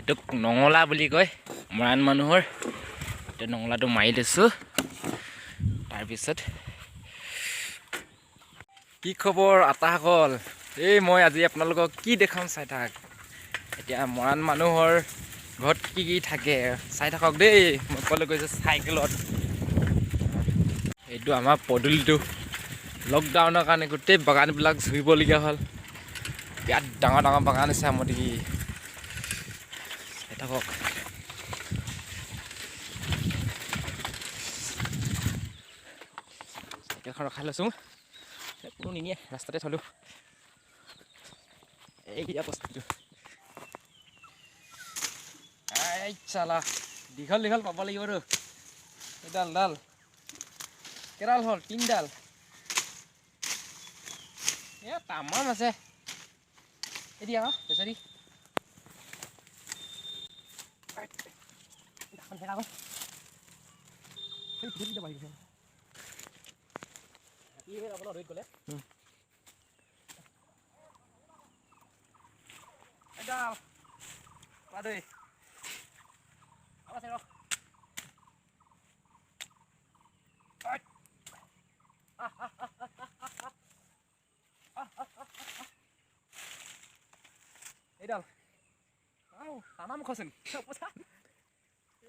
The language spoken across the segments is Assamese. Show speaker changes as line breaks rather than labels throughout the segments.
এইটোক নঙলা বুলি কয় মৰাণ মানুহৰ। এতিয়া নঙলাটো মাৰি লৈছোঁ। তাৰপিছত কি খবৰ আতাসকল? মই আজি আপোনালোকক কি দেখাম চাই থাক। এতিয়া মৰাণ মানুহৰ ঘৰত কি কি থাকে চাই থাকক দেই। মই ক'লৈ গৈছোঁ চাইকেলত। এইটো আমাৰ পদূলিটো। লকডাউনৰ কাৰণে গোটেই বাগানবিলাক জুৰিবলগীয়া হ'ল। বিৰাট ডাঙৰ ডাঙৰ বাগান আছে আমতি চাই থাকক। চাইকেলখন ৰখাই লৈছোঁ। কোনো নিনিয়ে, ৰাস্তাতে থলোঁ। এইকেইটা বস্তুটো চালা দীঘল দীঘল পাব লাগিব আৰু এইডাল কেইডাল হ'ল? 3ডাল। তামাম আছে। এতিয়া বেচাৰি এইডাল তামাম খচোন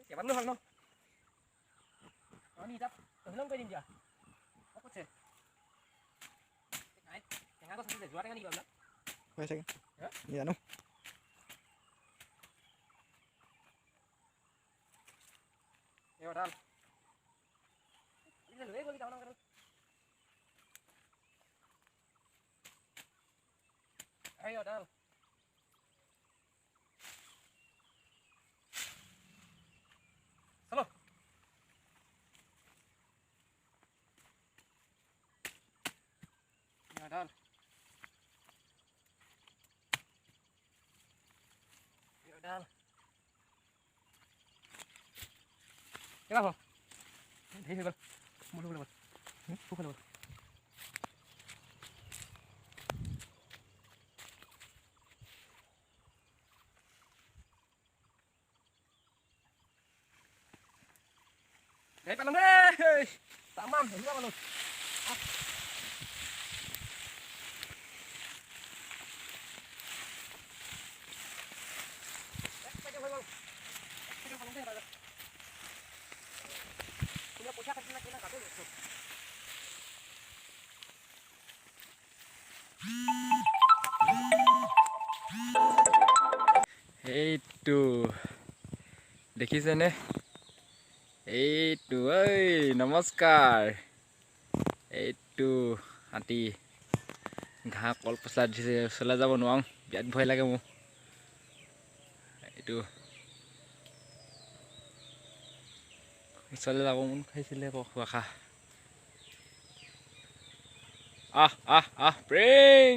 কেইবাটানো হ'ল ন? তাত তহিলং কৰি দিম দিয়া। কৈছে টেঙা গছ আছে, যোৱা টেঙা নেকি বাৰু? হয় চাগে, জানো। চলো কেইটা হ'ল? ধেৰ হৈ গ'ল। মোৰ ল'ব গ'ল। ধেৰ পালোঁ দেই। তামাম ধেৰ পালোঁ। এইটো দেখিছেনে? এইটো নমস্কাৰ। এইটো হাতী ঘাঁহ কল পচলা দিছে। ওচৰলৈ যাব নোৱাৰোঁ, বিৰাট ভয় লাগে মোৰ। এইটো ওচৰলৈ যাব মন খাইছিলে আকৌ খা প্ৰেং